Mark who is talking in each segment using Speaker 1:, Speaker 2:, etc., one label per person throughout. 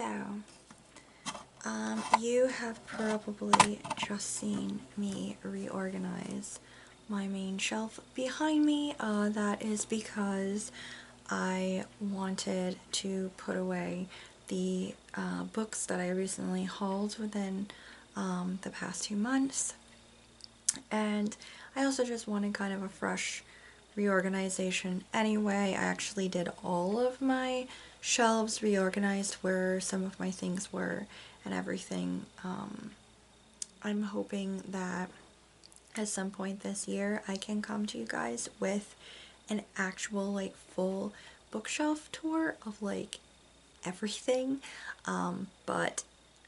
Speaker 1: So, you have probably just seen me reorganize my main shelf behind me. That is because I wanted to put away the books that I recently hauled within the past 2 months. And I also just wanted kind of a fresh reorganization anyway. I actually did all of my shelves reorganized where some of my things were and everything. I'm hoping that at some point this year I can come to you guys with an actual like full bookshelf tour of like everything, but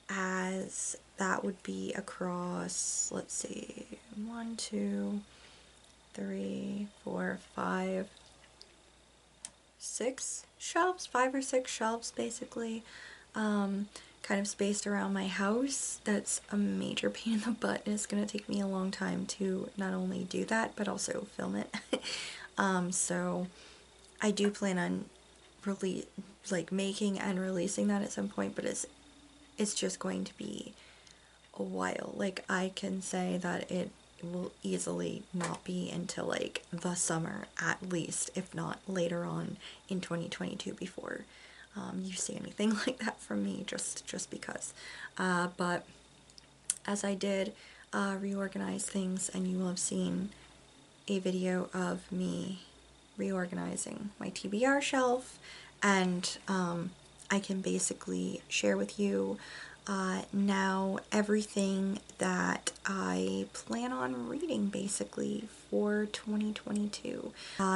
Speaker 1: as that would be across, let's see, 1, 2, 3, 4, 5, 6 shelves, 5 or 6 shelves basically, kind of spaced around my house. That's a major pain in the butt, and it's gonna take me a long time to not only do that but also film it. So I do plan on making and releasing that at some point, but it's just going to be a while. Like, I can say that it will easily not be until like the summer at least, if not later on in 2022 before you see anything like that from me, just because. But as I did reorganize things, and you will have seen a video of me reorganizing my TBR shelf, and I can basically share with you now everything that I plan on reading basically for 2022,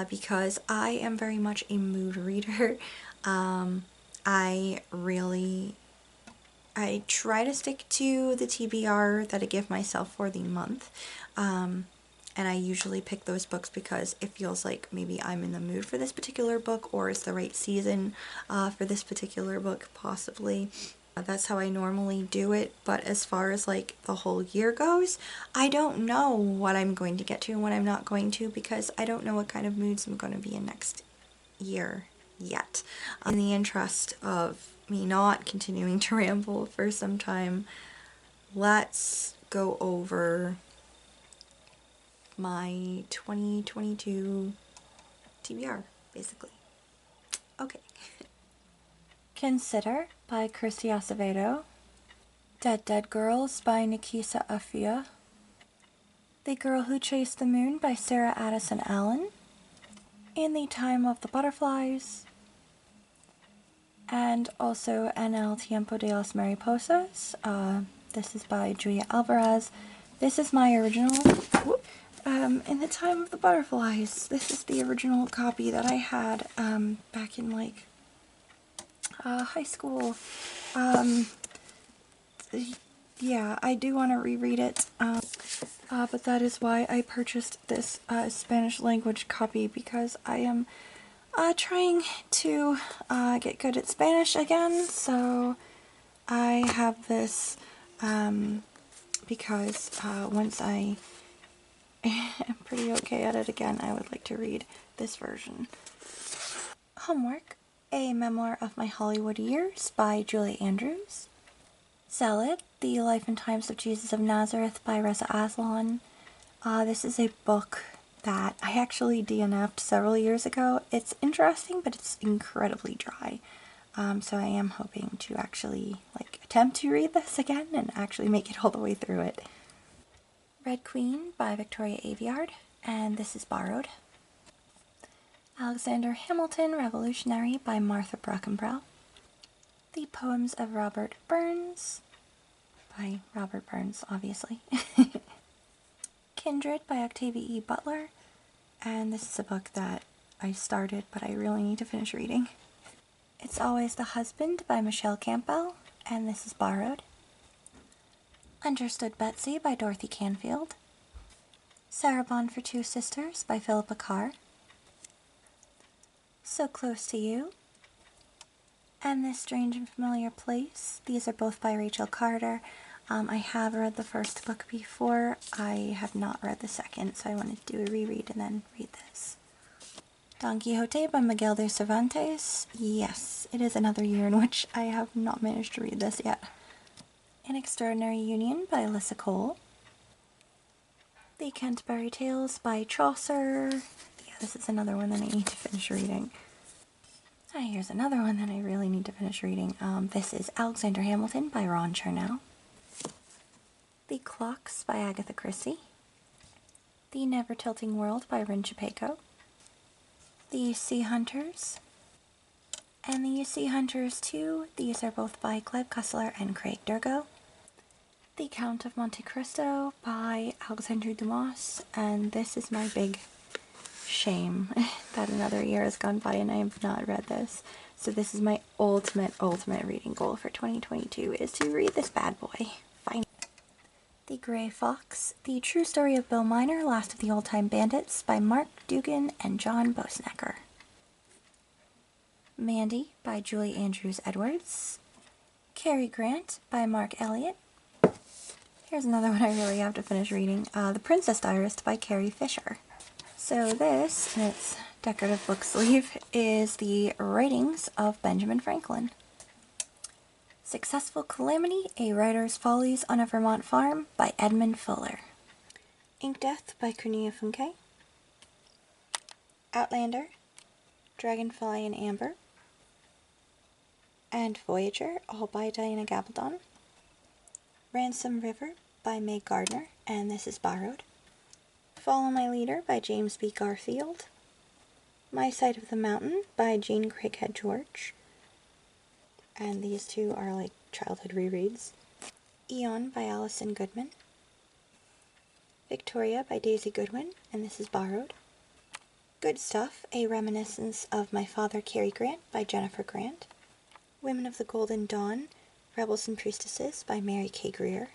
Speaker 1: because I am very much a mood reader. I try to stick to the TBR that I give myself for the month, and I usually pick those books because it feels like maybe I'm in the mood for this particular book, or it's the right season for this particular book, possibly. That's how I normally do it. But as far as like the whole year goes, I don't know what I'm going to get to and what I'm not going to, because I don't know what kind of moods I'm going to be in next year yet. In the interest of me not continuing to ramble for some time, let's go over my 2022 TBR, basically. Okay. Consider by Christy Acevedo. Dead Dead Girls by Nikisa Afia. The Girl Who Chased the Moon by Sarah Addison Allen. In the Time of the Butterflies. And also En el Tiempo de las Mariposas. This is by Julia Alvarez. This is my original. In the Time of the Butterflies. This is the original copy that I had back in like high school. Yeah, I do want to reread it, but that is why I purchased this Spanish language copy, because I am trying to get good at Spanish again. So I have this because once I am pretty okay at it again, I would like to read this version. Homework: A Memoir of My Hollywood Years by Julie Andrews. Zealot: The Life and Times of Jesus of Nazareth by Reza Aslan. This is a book that I actually DNF'd several years ago. It's interesting, but it's incredibly dry. So I am hoping to actually attempt to read this again and actually make it all the way through it. Red Queen by Victoria Aveyard, and this is borrowed. Alexander Hamilton Revolutionary by Martha Brockenbrough. The Poems of Robert Burns by Robert Burns, obviously. Kindred by Octavia E. Butler, and this is a book that I started but I really need to finish reading. It's Always the Husband by Michelle Campbell, and this is borrowed. Understood Betsy by Dorothy Canfield. Sarabon for Two Sisters by Philippa Carr. So Close to You, and This Strange and Familiar Place. These are both by Rachel Carter. I have read the first book before. I have not read the second, so I wanted to do a reread and then read this. Don Quixote by Miguel de Cervantes. Yes, it is another year in which I have not managed to read this yet. An Extraordinary Union by Alyssa Cole. The Canterbury Tales by Chaucer. Yeah, this is another one that I need to finish reading. Here's another one that I really need to finish reading. This is Alexander Hamilton by Ron Chernow. The Clocks by Agatha Christie. The Never Tilting World by Rin Chipeco. The Sea Hunters. And the Sea Hunters 2, these are both by Gleb Cussler and Craig Durgo. The Count of Monte Cristo by Alexandre Dumas, and this is my big shame that another year has gone by and I have not read this. So this is my ultimate reading goal for 2022, is to read this bad boy. Fine. The Grey Fox, The True Story of Bill Miner, Last of the Old Time Bandits by Mark Dugan and John Bosnecker. Mandy by Julie Andrews Edwards. Cary Grant by Mark Elliott. Here's another one I really have to finish reading. The Princess Diarist by Carrie Fisher. So this, in its decorative book sleeve, is the writings of Benjamin Franklin. Successful Calamity, A Writer's Follies on a Vermont Farm by Edmund Fuller. Ink Death by Cornelia Funke. Outlander, Dragonfly and Amber, and Voyager, all by Diana Gabaldon. Ransom River by Meg Gardner, and this is borrowed. Follow My Leader by James B. Garfield. My Side of the Mountain by Jean Craighead George. And these two are like childhood rereads. Eon by Alison Goodman. Victoria by Daisy Goodwin, and this is borrowed. Good Stuff, A Reminiscence of My Father Cary Grant by Jennifer Grant. Women of the Golden Dawn, Rebels and Priestesses by Mary K. Greer.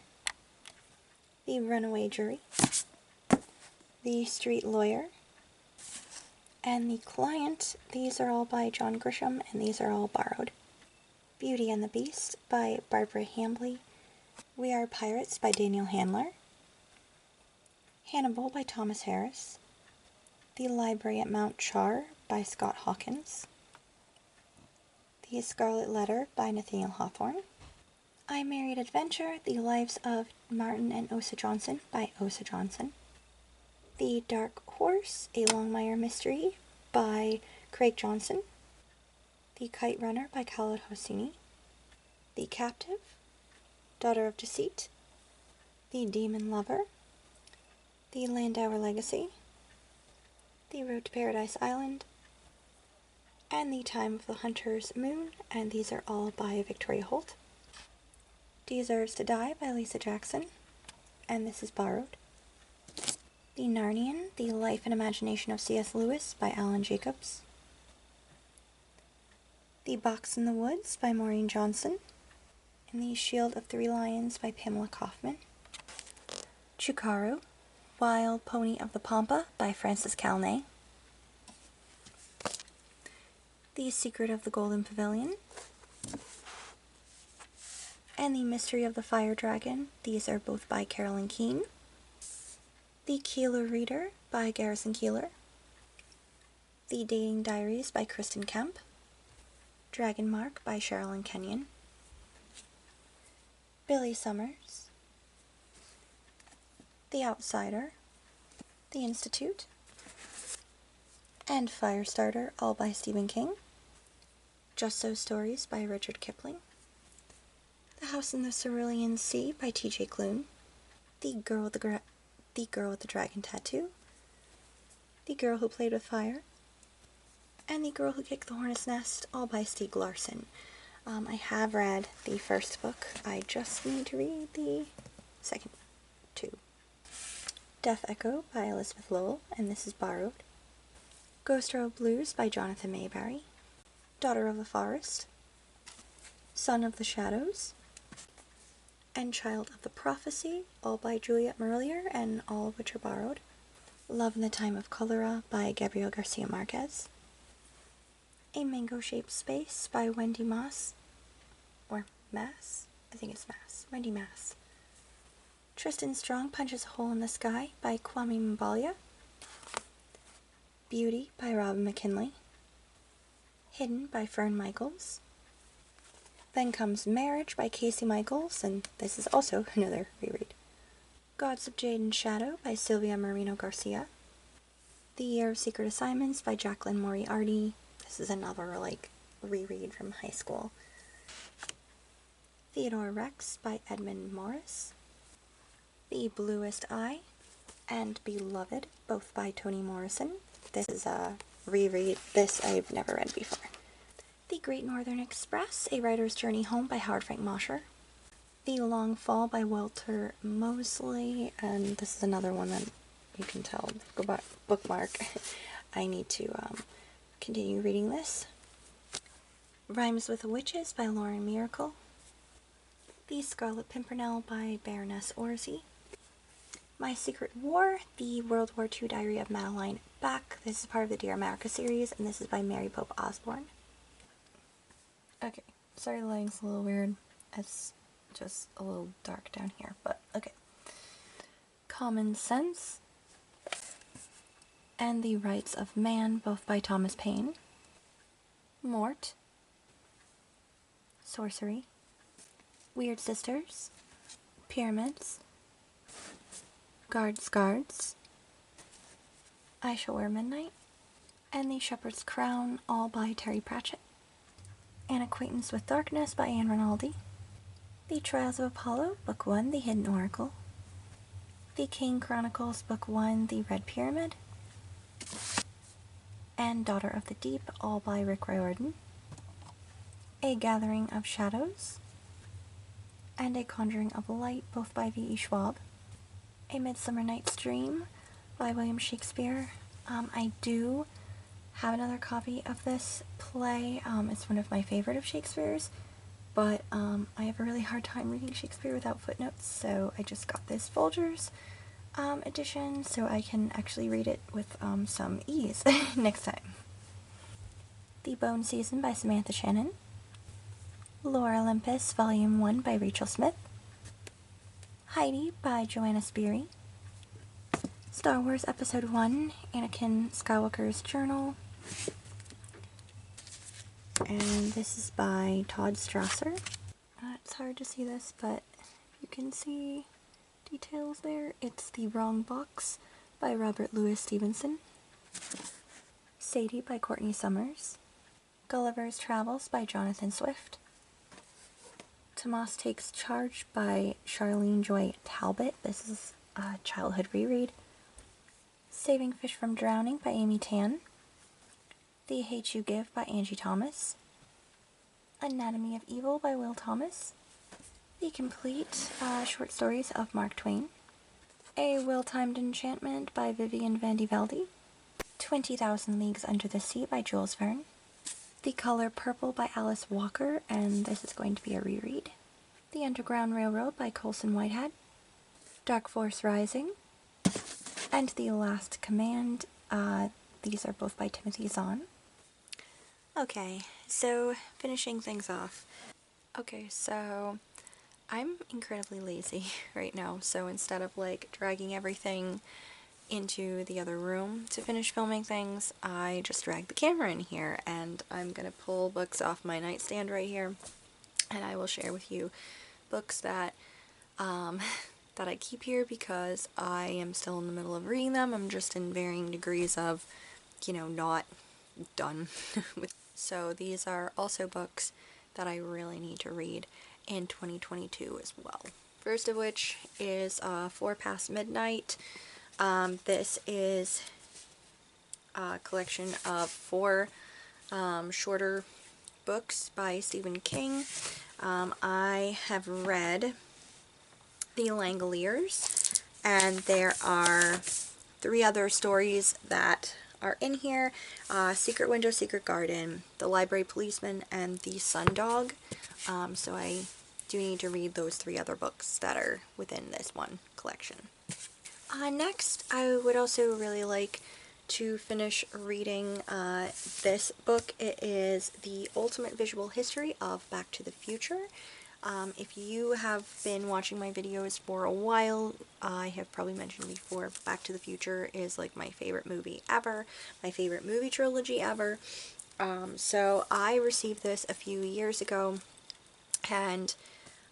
Speaker 1: The Runaway Jury. The Street Lawyer. And The Client, these are all by John Grisham, and these are all borrowed. Beauty and the Beast by Barbara Hambley. We Are Pirates by Daniel Handler. Hannibal by Thomas Harris. The Library at Mount Char by Scott Hawkins. The Scarlet Letter by Nathaniel Hawthorne. I Married Adventure, The Lives of Martin and Osa Johnson by Osa Johnson. The Dark Horse, A Longmire Mystery by Craig Johnson. The Kite Runner by Khaled Hosseini. The Captive, Daughter of Deceit. The Demon Lover. The Landauer Legacy. The Road to Paradise Island. And The Time of the Hunter's Moon, and these are all by Victoria Holt. Deserves to Die by Lisa Jackson, and this is borrowed. The Narnian, The Life and Imagination of C.S. Lewis by Alan Jacobs. The Box in the Woods by Maureen Johnson, and The Shield of Three Lions by Pamela Kaufman. Chukaru, Wild Pony of the Pampa by Frances Calnay. The Secret of the Golden Pavilion, and The Mystery of the Fire Dragon. These are both by Carolyn Keene. The Keeler Reader by Garrison Keeler. The Dating Diaries by Kristen Kemp. Dragon Mark by Sherilyn Kenyon. Billy Summers. The Outsider. The Institute. And Firestarter, all by Stephen King. Just So Stories by Richard Kipling. The House in the Cerulean Sea by T.J. Klune. The Girl with the Dragon Tattoo. The Girl Who Played with Fire. And The Girl Who Kicked the Hornet's Nest, all by Stieg Larsson. I have read the first book. I just need to read the second two. Death Echo by Elizabeth Lowell, and this is borrowed. Ghost Road Blues by Jonathan Mayberry. Daughter of the Forest. Son of the Shadows. And Child of the Prophecy, all by Juliet Marillier, and all of which are borrowed. Love in the Time of Cholera by Gabriel Garcia Marquez. A Mango-Shaped Space by Wendy Maas. Or Mass? I think it's Mass. Wendy Mass. Tristan Strong Punches a Hole in the Sky by Kwame Mbalia. Beauty by Robin McKinley. Hidden by Fern Michaels. Then comes Marriage by Casey Michaels, and this is also another reread. Gods of Jade and Shadow by Sylvia Marino Garcia. The Year of Secret Assignments by Jacqueline Moriarty. This is another, reread from high school. Theodore Rex by Edmund Morris. The Bluest Eye and Beloved, both by Toni Morrison. This is a reread. This I've never read before. The Great Northern Express, A Writer's Journey Home by Howard Frank Mosher. The Long Fall by Walter Mosley, and this is another one that you can tell, go back, bookmark. I need to continue reading this. Rhymes with Witches by Lauren Miracle. The Scarlet Pimpernel by Baroness Orczy. My Secret War, the World War II Diary of Madeline Beck. This is part of the Dear America series, and this is by Mary Pope Osborne. Okay, sorry the lighting's a little weird. It's just a little dark down here, but okay. Common Sense and The Rights of Man, both by Thomas Paine. Mort. Sorcery. Weird Sisters. Pyramids. Guards. I Shall Wear Midnight. And The Shepherd's Crown, all by Terry Pratchett. An Acquaintance with Darkness by Anne Rinaldi. The Trials of Apollo, Book 1, The Hidden Oracle. The King Chronicles, Book 1, The Red Pyramid. And Daughter of the Deep, all by Rick Riordan. A Gathering of Shadows. And A Conjuring of Light, both by V.E. Schwab. A Midsummer Night's Dream by William Shakespeare. I do have another copy of this play. It's one of my favorite of Shakespeare's, but I have a really hard time reading Shakespeare without footnotes, so I just got this Folgers edition so I can actually read it with some ease next time. The Bone Season by Samantha Shannon. Lore Olympus, Volume 1 by Rachel Smith. Heidi by Joanna Spiery. Star Wars Episode 1, Anakin Skywalker's Journal. And this is by Todd Strasser. It's hard to see this, but you can see details there. It's The Wrong Box by Robert Louis Stevenson. Sadie by Courtney Summers. Gulliver's Travels by Jonathan Swift. Tomas Takes Charge by Charlene Joy Talbot. This is a childhood reread. Saving Fish from Drowning by Amy Tan. The Hate You Give by Angie Thomas. Anatomy of Evil by Will Thomas. The Complete Short Stories of Mark Twain. A Well-Timed Enchantment by Vivian Vandy Velde. 20,000 Leagues Under the Sea by Jules Verne. The Color Purple by Alice Walker, and this is going to be a reread. The Underground Railroad by Colson Whitehead. Dark Force Rising. And The Last Command. These are both by Timothy Zahn. Okay, so finishing things off. Okay, so I'm incredibly lazy right now, so instead of dragging everything into the other room to finish filming things, I just dragged the camera in here, and I'm gonna pull books off my nightstand right here, and I will share with you books that that I keep here because I am still in the middle of reading them. I'm just in varying degrees of, not done with. So these are also books that I really need to read in 2022 as well. First of which is 4 Past Midnight. This is a collection of 4 shorter books by Stephen King. I have read The Langoliers, and there are 3 other stories that are in here. Secret Window, Secret Garden, The Library Policeman, and The Sundog. So I do need to read those 3 other books that are within this one collection. Next, I would also really like to finish reading this book. It is The Ultimate Visual History of Back to the Future. If you have been watching my videos for a while, I have probably mentioned before, Back to the Future is like my favorite movie ever, my favorite movie trilogy ever. So I received this a few years ago, and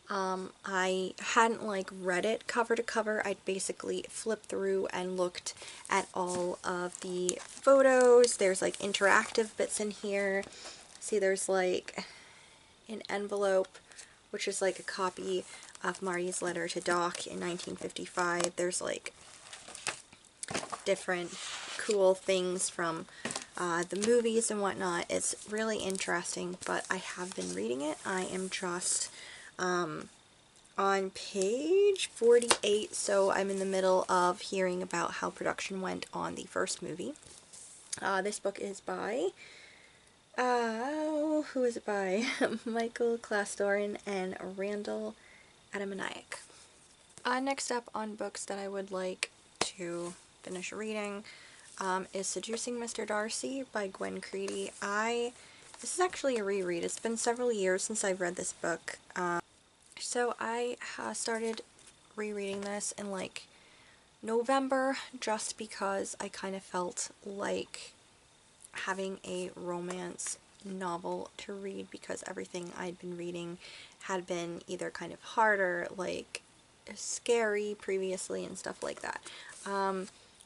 Speaker 1: I hadn't like read it cover to cover. I'd basically flipped through and looked at all of the photos. There's like interactive bits in here. See, there's like an envelope, which is like a copy of Marty's letter to Doc in 1955. There's like different cool things from the movies and whatnot. It's really interesting, but I have been reading it. I am just on page 48, so I'm in the middle of hearing about how production went on the first movie. This book is by, who is it by? Michael Clastorin and Randall Adamaniak. Next up on books that I would like to finish reading is Seducing Mr. Darcy by Gwen Creedy. This is actually a reread. It's been several years since I've read this book. So I started rereading this in like November, just because I kind of felt like having a romance novel to read, because everything I'd been reading had been either kind of harder, like scary previously and stuff like that.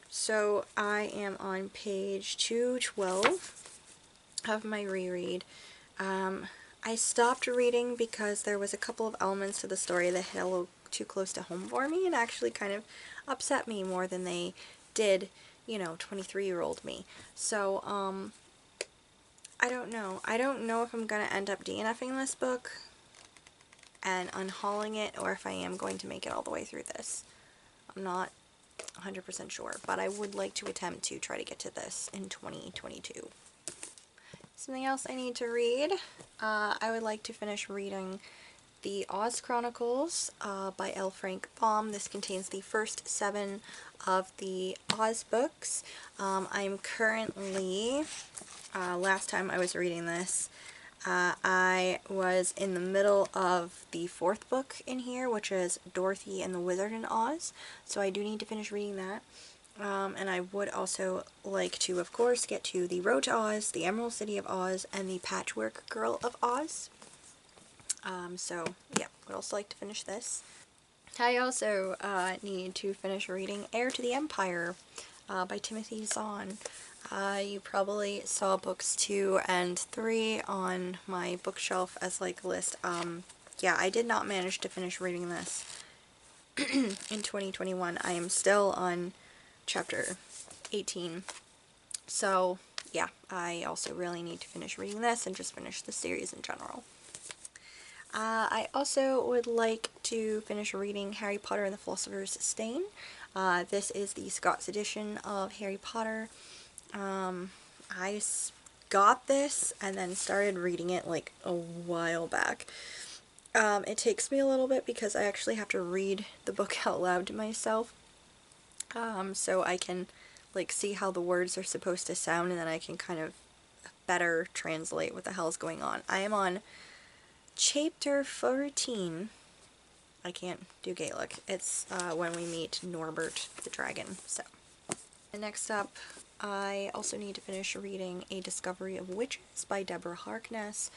Speaker 1: So I am on page 212 of my reread. I stopped reading because there was a couple of elements to the story that hit a little too close to home for me and actually kind of upset me more than they did, you know, 23-year-old me. So, I don't know. I don't know if I'm going to end up DNFing this book and unhauling it, or if I am going to make it all the way through this. I'm not 100% sure, but I would like to attempt to try to get to this in 2022. Something else I need to read, I would like to finish reading The Oz Chronicles by L. Frank Baum. This contains the first 7 of the Oz books. I'm currently, last time I was reading this, I was in the middle of the 4th book in here, which is Dorothy and the Wizard in Oz, so I do need to finish reading that. And I would also like to, of course, get to The Road to Oz, The Emerald City of Oz, and The Patchwork Girl of Oz. So, yeah, would also like to finish this. I also need to finish reading Heir to the Empire by Timothy Zahn. You probably saw books 2 and 3 on my bookshelf as like a list. Yeah, I did not manage to finish reading this in 2021. I am still on chapter 18. So, yeah, I also really need to finish reading this and just finish the series in general. I also would like to finish reading Harry Potter and the Philosopher's Stone. This is the Scots edition of Harry Potter. I got this and then started reading it like a while back. It takes me a little bit because I actually have to read the book out loud to myself. So I can like see how the words are supposed to sound, and then I can kind of better translate what the hell is going on. I am on chapter 14. I can't do Gaelic. It's when we meet Norbert the dragon. So, and next up, I also need to finish reading A Discovery of Witches by Deborah Harkness.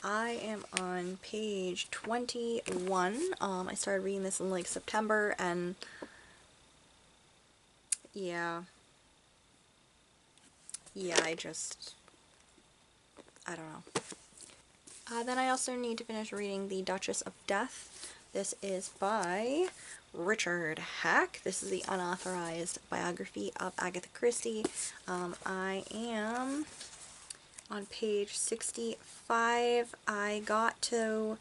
Speaker 1: I am on page 21. I started reading this in like September, and yeah, I don't know. Then I also need to finish reading The Duchess of Death. This is by Richard Hack. This is the unauthorized biography of Agatha Christie. I am on page 65. I got to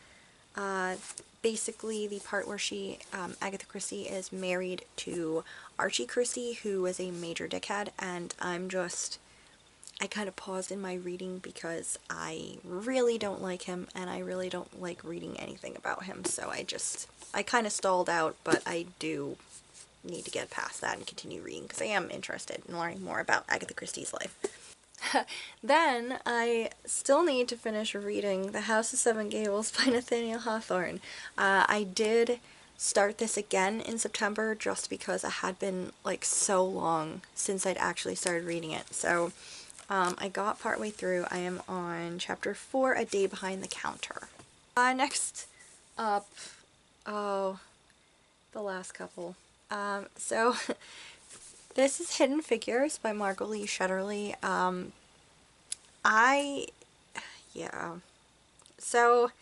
Speaker 1: basically the part where Agatha Christie is married to Archie Christie, who was a major dickhead, and I kind of paused in my reading because I really don't like him, and I really don't like reading anything about him, so I kind of stalled out, but I do need to get past that and continue reading, because I am interested in learning more about Agatha Christie's life. Then I still need to finish reading The House of Seven Gables by Nathaniel Hawthorne. I did start this again in September just because it had been like so long since I'd actually started reading it. So I got partway through. I am on chapter 4, A Day Behind the Counter. Next up, oh, the last couple. So this is Hidden Figures by Margot Shetterly. Yeah. So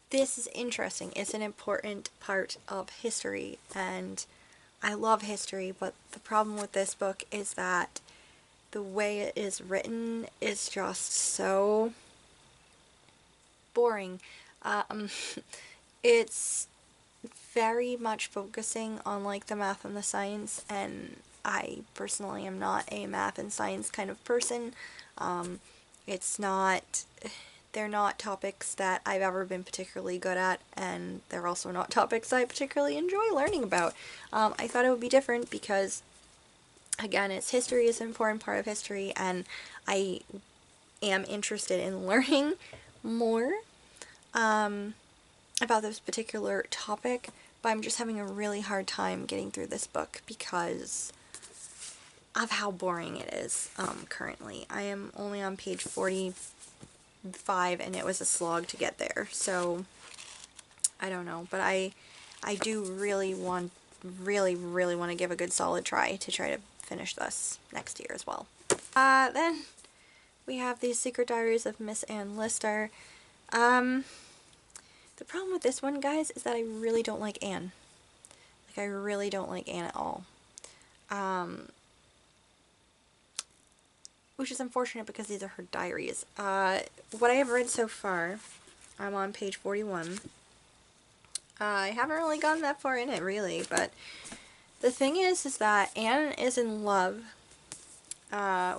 Speaker 1: this is interesting. It's an important part of history, and I love history, but the problem with this book is that the way it is written is just so boring. It's very much focusing on like the math and the science, and I personally am not a math and science kind of person. They're not topics that I've ever been particularly good at, and they're also not topics I particularly enjoy learning about. I thought it would be different because, again, it's history is an important part of history, and I am interested in learning more about this particular topic, but I'm just having a really hard time getting through this book because of how boring it is currently. I am only on page 45 and it was a slog to get there, so I don't know, but I do really want to give a good solid try to finish this next year as well. Then we have the Secret Diaries of Miss Anne Lister. The problem with this one, guys, is that I really don't like Anne. Like, I really don't like Anne at all. Which is unfortunate because these are her diaries. What I have read so far, I'm on page 41. I haven't really gotten that far in it, really, but the thing is that Anne is in love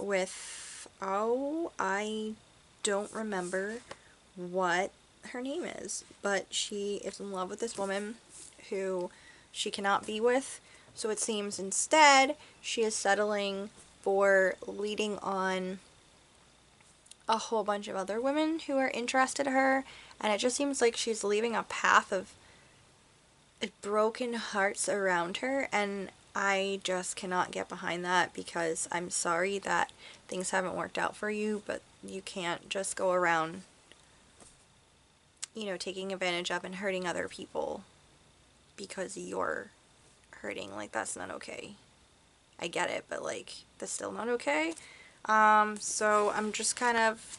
Speaker 1: with, I don't remember what her name is, but she is in love with this woman who she cannot be with, so it seems instead she is settling for leading on a whole bunch of other women who are interested in her, and it just seems like she's leaving a path of broken hearts around her, and I just cannot get behind that because I'm sorry that things haven't worked out for you, but you can't just go around, you know, taking advantage of and hurting other people because you're hurting. Like, that's not okay. I get it, but like, that's still not okay. So I'm just kind of,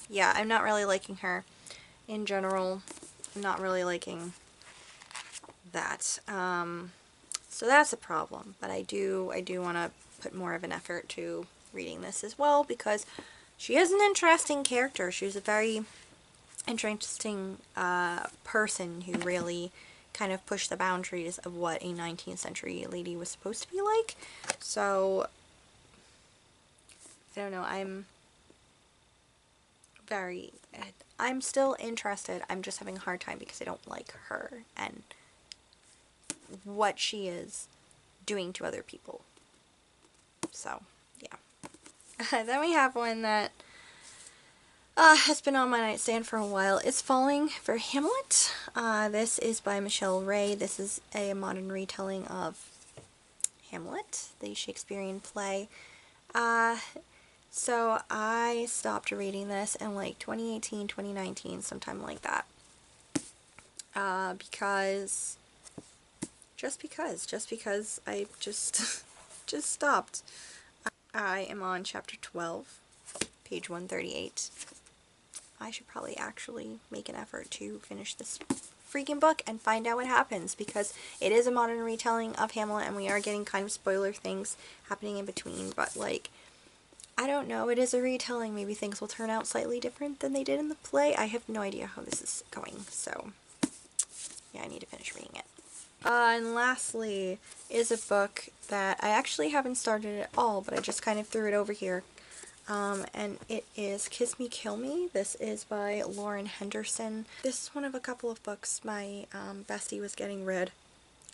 Speaker 1: yeah, I'm not really liking her in general. I'm not really liking that. So that's a problem, but I do want to put more of an effort to reading this as well because she is an interesting character. She's a very interesting person who really kind of pushed the boundaries of what a 19th century lady was supposed to be like. So I don't know, I'm still interested. I'm just having a hard time because I don't like her and what she is doing to other people. So, yeah. Then we have one that has been on my nightstand for a while. It's Falling for Hamlet. This is by Michelle Ray. This is a modern retelling of Hamlet, the Shakespearean play. So I stopped reading this in like 2018, 2019, sometime like that. Just because I just stopped. I am on chapter 12, page 138. I should probably actually make an effort to finish this freaking book and find out what happens, because it is a modern retelling of Hamlet and we are getting kind of spoiler things happening in between, but like, I don't know, it is a retelling. Maybe things will turn out slightly different than they did in the play. I have no idea how this is going, so yeah, I need to finish reading it. And lastly is a book that I actually haven't started at all, but I just kind of threw it over here. And it is Kiss Me, Kill Me. This is by Lauren Henderson. This is one of a couple of books. My bestie was getting rid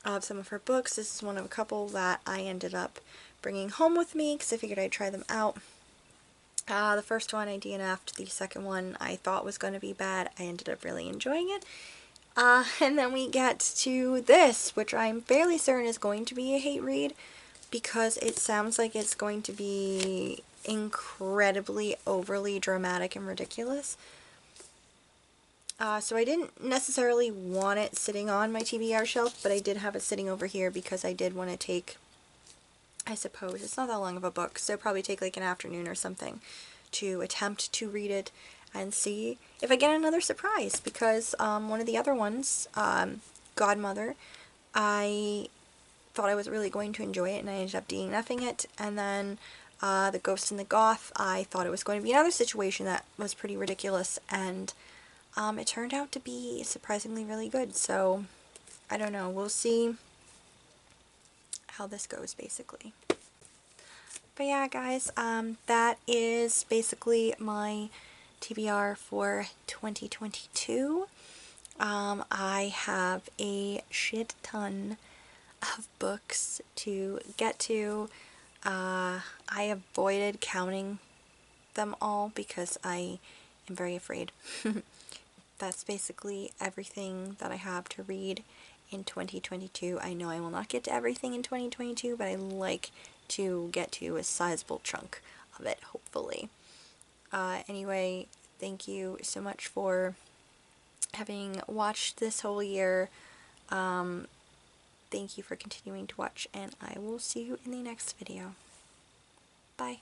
Speaker 1: of some of her books. This is one of a couple that I ended up bringing home with me because I figured I'd try them out. The first one I DNF'd, the second one I thought was going to be bad. I ended up really enjoying it. And then we get to this, which I'm fairly certain is going to be a hate read, because it sounds like it's going to be incredibly overly dramatic and ridiculous. So I didn't necessarily want it sitting on my TBR shelf, but I did have it sitting over here because I did want to take, I suppose, it's not that long of a book, so probably take like an afternoon or something to attempt to read it and see if I get another surprise, because one of the other ones, Godmother, I thought I was really going to enjoy it and I ended up DNFing it, and then The Ghost and the Goth, I thought it was going to be another situation that was pretty ridiculous, and it turned out to be surprisingly really good, so I don't know, we'll see how this goes basically. But yeah, guys, that is basically my TBR for 2022. I have a shit ton of books to get to. I avoided counting them all because I am very afraid. That's basically everything that I have to read in 2022. I know I will not get to everything in 2022, but I like to get to a sizable chunk of it, hopefully. Anyway, thank you so much for having watched this whole year. Thank you for continuing to watch, and I will see you in the next video. Bye.